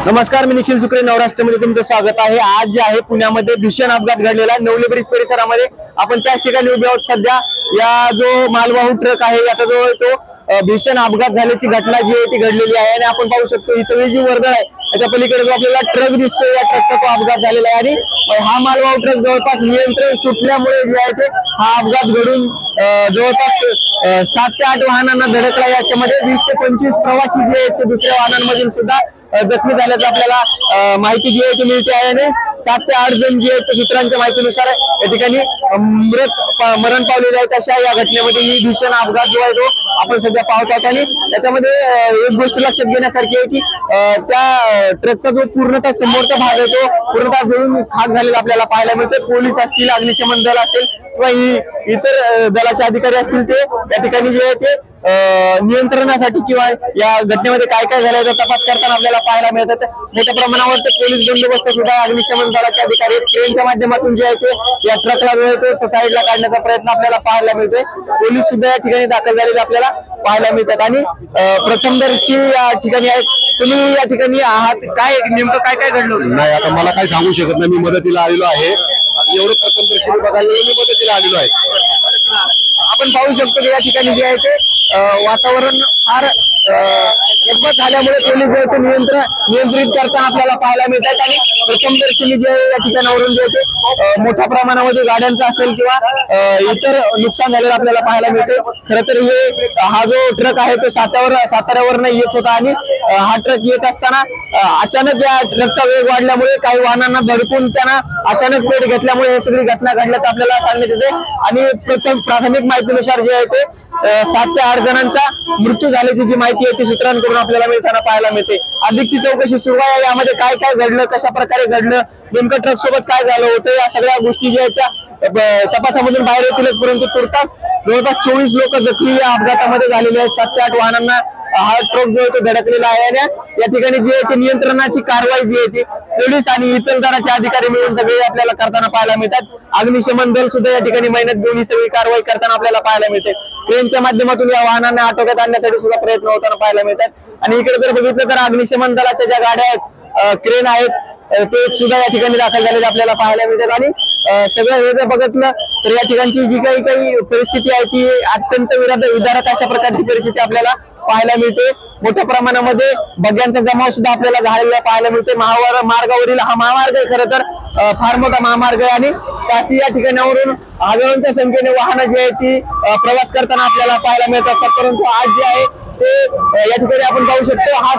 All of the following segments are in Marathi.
नमस्कार, मी निखिल सुक्रे, नवराष्ट्रमध्ये तुमचं स्वागत आहे। आज जे आहे पुण्यामध्ये भीषण अपघात घडलेला नवले ब्रिज परिसरामध्ये आपण त्याच ठिकाणी उभे आहोत। सध्या या जो मालवाहू ट्रक आहे याचा जो तो भीषण अपघात झाल्याची घटना जी आहे ती घडलेली आहे आणि आपण पाहू शकतो ही सगळी जी वर्दळ आहे त्याच्या पलीकडे जो आपल्याला ट्रक दिसतोय या ट्रकचा तो अपघात झालेला आहे आणि हा मालवाहू ट्रक जवळपास नियंत्रण सुटल्यामुळे जे आहे ते हा अपघात घडून जवळपास 7 ते 8 वाहनांना धडकला। याच्यामध्ये 20 ते 25 प्रवासी जे आहेत ते दुसऱ्या वाहनांमधून सुद्धा जखमी झाल्याचं आपल्याला माहिती जी आहे ती मिळते आहे आणि 7 ते 8 जण जे आहेत सूत्रांच्या माहितीनुसार या ठिकाणी मरण पावलेले आहेत। अशा या घटनेमध्ये ही भीषण अपघात जो आहे तो आपण सध्या पाहत आहोत आणि त्याच्यामध्ये एक गोष्ट लक्षात घेण्यासारखी आहे की त्या ट्रकचा जो पूर्णतः समोरचा भाग आहे तो पूर्णतः जळून खाक झालेला आपल्याला पाहायला मिळतो। पोलीस असतील, अग्निशमन दल असेल किंवा इतर दलाचे अधिकारी असतील ते या ठिकाणी जे आहे ते नियंत्रणासाठी किंवा या घटनेमध्ये काय काय झालं याचा तपास करताना आपल्याला पाहायला मिळतात। मोठ्या प्रमाणावर पोलीस बंदोबस्त सुद्धा अग्निशमन दलाचे अधिकारी ट्रेनच्या माध्यमातून जे आहे ते या ट्रकला जो आहे तो साईडला काढण्याचा प्रयत्न आपल्याला पाहायला मिळतोय। पोलीस सुद्धा या ठिकाणी दाखल झालेले आपल्याला पाहायला मिळतात आणि प्रथमदर्शी या ठिकाणी आहेत। तुम्ही या ठिकाणी आहात, काय नेमकं काय काय घडलं? नाही, आता मला काय सांगू शकत नाही, मी मदतीला आलेलो आहे। एवढं प्रथमदर्शी बघायला मी मदतीला आलेलो आहे। आपण पाहू शकतो की या ठिकाणी जे आहे ते वातावरण फार गडबड झाल्यामुळे पोलीस जे आहे नियंत्रित करताना आपल्याला पाहायला मिळतात आणि प्रथमदर्शनी जे आहे या ठिकाणावरून जे आहे मोठ्या प्रमाणामध्ये गाड्यांचा असेल किंवा इतर नुकसान झालेलं आपल्याला पाहायला मिळते। खरं तर हा जो ट्रक आहे तो साताऱ्यावरनं येत होता आणि हा ट्रक येत असताना अचानक या ट्रकचा वेग वाढल्यामुळे काही वाहनांना धडकून त्यांना अचानक पेट घेतल्यामुळे ही सगळी घटना घडल्याचं आपल्याला सांगण्यात येते आणि प्राथमिक माहितीनुसार जे आहे ते 7 ते 8 जणांचा मृत्यू झाल्याची जी माहिती आहे ती सूत्रांकडून आपल्याला मिळताना पाहायला मिळते। अधिकची चौकशी सुरू आहे, यामध्ये काय काय घडलं, कशा प्रकारे घडलं, नेमकं ट्रक सोबत काय झालं होतं, या सगळ्या गोष्टी ज्या आहेत त्या तपासामधून बाहेर येतीलच। परंतु तुर्तास जवळपास 24 लोक जखमी या अपघातामध्ये झालेले आहेत। 7 ते 8 वाहनांना हा ट्रक जो आहे तो धडकलेला आहे आणि या ठिकाणी जी आहे ती नियंत्रणाची कारवाई जी आहे ती पोलीस आणि इतर दलाचे अधिकारी मिळून सगळे आपल्याला करताना पाहायला मिळतात। अग्निशमन दल सुद्धा या ठिकाणी मेहनत घेऊन ही सगळी कारवाई करताना आपल्याला पाहायला मिळते। ट्रेनच्या माध्यमातून या वाहनांना आटोक्यात आणण्यासाठी सुद्धा प्रयत्न होताना पाहायला मिळतात आणि इकडे जर बघितलं तर अग्निशमन दलाच्या ज्या गाड्या आहेत, क्रेन आहेत, ते सुद्धा या ठिकाणी दाखल झालेले आपल्याला पाहायला मिळतात आणि सगळं हे जर बघितलं तर या ठिकाणची जी काही परिस्थिती आहे ती अत्यंत विदारक अशा प्रकारची परिस्थिती आपल्याला पाहायला मिळते। मोठ्या प्रमाणामध्ये बग्यांचा जमाव सुद्धा आपल्याला झालेला पाहायला मिळते। मार्गावरील हा महामार्ग आहे खरं तर फार मोठा महामार्ग आहे आणि त्याची या ठिकाणावरून हजारोंच्या संख्येने वाहनं जी आहे ती प्रवास करताना आपल्याला पाहायला मिळत असतात। परंतु आज जे आहे ते या ठिकाणी आपण पाहू शकतो हा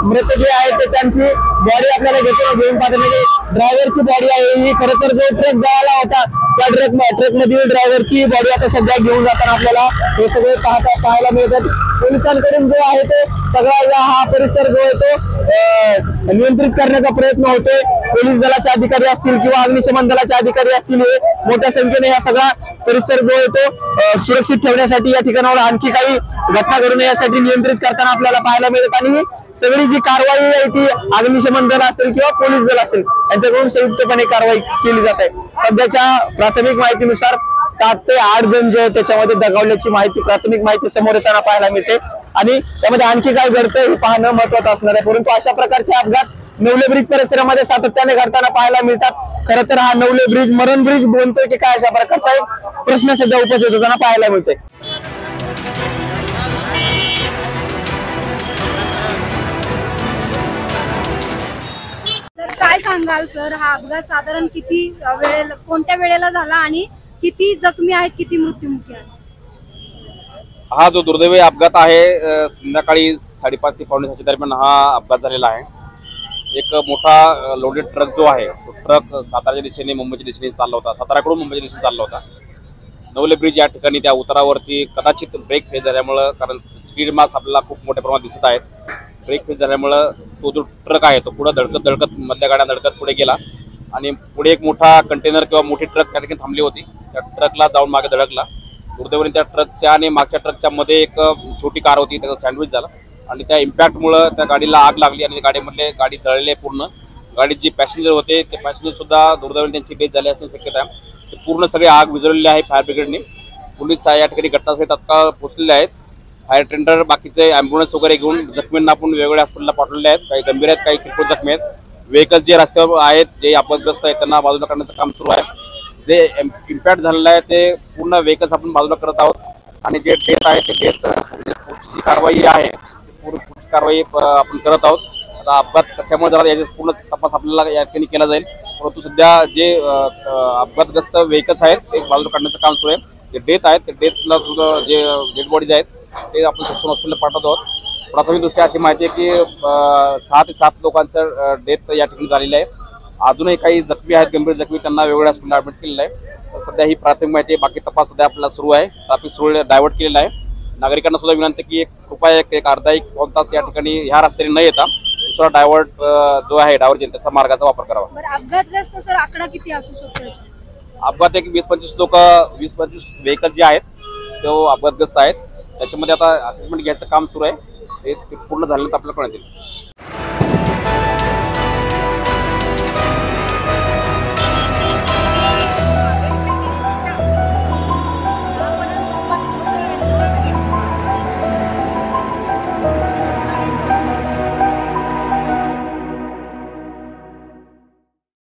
मृत जे आहे ते त्यांची बॉडी आपल्याला घेऊन पाहतो म्हणजे ड्रायव्हरची बॉडी आहे ही। खरं तर जो ट्रक जळाला होता त्या ट्रक मधील ड्रायव्हरची बॉडी आता सध्या घेऊन जाताना आपल्याला हे सगळे पाहायला मिळतात। पोलिसांकडून जो आहे तो सगळा हा परिसर जो आहे तो नियंत्रित करण्याचा प्रयत्न होतोय। पोलीस दलाचे अधिकारी असतील किंवा अग्निशमन दलाचे अधिकारी असतील हे मोठ्या संख्येने हा सगळा परिसर जो आहे तो सुरक्षित ठेवण्यासाठी या ठिकाणावर आणखी काही घटना घडू नये यासाठी नियंत्रित करताना आपल्याला पाहायला मिळत आणि सगळी जी कारवाई आहे ती अग्निशमन दल असेल किंवा पोलीस दल असेल यांच्याकडून संयुक्तपणे कारवाई केली जात आहे। सध्याच्या प्राथमिक माहितीनुसार 7 ते 8 जण जे आहेत त्याच्यामध्ये दगावल्याची प्राथमिक माहिती समोर येताना पाहायला मिळते आणि त्यामध्ये आणखी काय घडतंय हे पाहणं महत्वाचं असणार आहे। परंतु अशा प्रकारचे अपघात नवले ब्रिज परिसरामध्ये सातत्याने घडताना पाहायला मिळतात। खरं तर हा नवले ब्रिज मरण ब्रिज बनतोय की काय अशा प्रकारचा एक प्रश्न सध्या उपस्थित होताना पाहायला मिळतोय। सर काय सांगाल सर, हा अपघात साधारण किती वेळेला कोणत्या वेळेला झाला आणि किती जखमी आहेत, किती मृत्युमुखी आहेत? हा जो दुर्दैवी अपघात आहे संध्याकाळी 5:30 ते 5:45 दरम्यान हा अपघात झालेला आहे। एक मोठा लोडेड ट्रक जो आहे तो ट्रक साताराच्या दिशेने मुंबईच्या दिशेने चालला होता, साताराकडून मुंबईच्या दिशेने चालला होता नवले ब्रिज या ठिकाणी त्या उतारावरती कदाचित ब्रेक फेल झाल्यामुळं, कारण स्पीड मास आपल्याला खूप मोठ्या प्रमाणात दिसत आहेत, ब्रेक फेल झाल्यामुळं तो जो ट्रक आहे तो पुढे धडकत मधल्या गाड्या धडकत पुढे गेला आणि पुढे एक मोठा कंटेनर किंवा मोठी ट्रक त्या ठिकाणी थांबली होती, त्या ट्रकला जाऊन मागे धडकला. दुर्दैवाने त्या ट्रकच्या आणि मागच्या ट्रकच्या मध्ये एक छोटी कार होती, त्याचा सँडविच झाला आणि त्या इम्पॅक्टमुळं त्या गाडीला आग लागली आणि गाडीमधले गाडी जळली पूर्ण. गाडीत जे पॅसेंजर होते ते पॅसेंजर सुद्धा दुर्दैवाने त्यांची डेथ झाली असण्याची शक्यता आहे. ते पूर्ण सगळे आग विझवलेली आहे फायर ब्रिगेडने. पोलीस या ठिकाणी घटनास्थळी तात्काळ पोहोचलेले आहेत. फायर टेंडर बाकीचे ॲम्ब्युलन्स वगैरे घेऊन जखमींना आपण वेगवेगळ्या हॉस्पिटलला पाठवलेले आहेत. काही गंभीर आहेत, काही किरकोळ जखमी आहेत. व्हेकल जे रस्त्यावर आहेत, जे अपघातग्रस्त आहेत, त्यांना बाजूला करण्याचं काम सुरू आहे. जे इम्पॅक्ट झालेलं आहे ते पूर्ण व्हेकल्स आपण बाजूला करत आहोत आणि जे डेथ आहे ते डेथ पुढची कारवाई आहे पुढची कारवाई आपण करत आहोत. आता अपघात कशामुळे झाला याचा पूर्ण तपास आपल्याला या ठिकाणी केला जाईल. परंतु सध्या जे अपघातग्रस्त व्हेकल्स आहेत ते बाजूला काढण्याचं काम सुरू आहे. जे डेथ आहेत ते डेथला जे डेड बॉडीज आहेत ते आपण ससून हॉस्पिटलला पाठवत आहोत. प्राथमिकदृष्ट्या अशी माहिती आहे की 6 ते 7 लोकांचं डेथ या ठिकाणी झालेलं आहे. अजूनही काही जखमी आहेत, गंभीर जखमी, त्यांना वेगवेगळ्या हॉस्पिटलला ॲडमिट केलेलं आहे. तर सध्या ही प्राथमिक माहिती आहे. बाकी तपास सध्या आपल्याला सुरू आहे. ट्रॅफिक सुरू डायव्हर्ट केलेला आहे. नागरिकांना सुद्धा विनंती की कृपया एक अर्धा 1 तास या ठिकाणी ह्या रस्त्याने न येता दुसरा डायव्हर्ट जो आहे डायव्हर्जन त्याचा मार्गाचा वापर करावा. बरं, अपघातग्रस्त सर आकडा किती असू शकतो? अपघात एक 20-25 लोक 20-25 व्हेकल जे आहेत ते अपघातग्रस्त आहेत. त्याच्यामध्ये आता असेसमेंट घ्यायचं काम सुरू आहे. ते पूर्ण झाल्यानंतर आपल्याला कळण्यात येईल.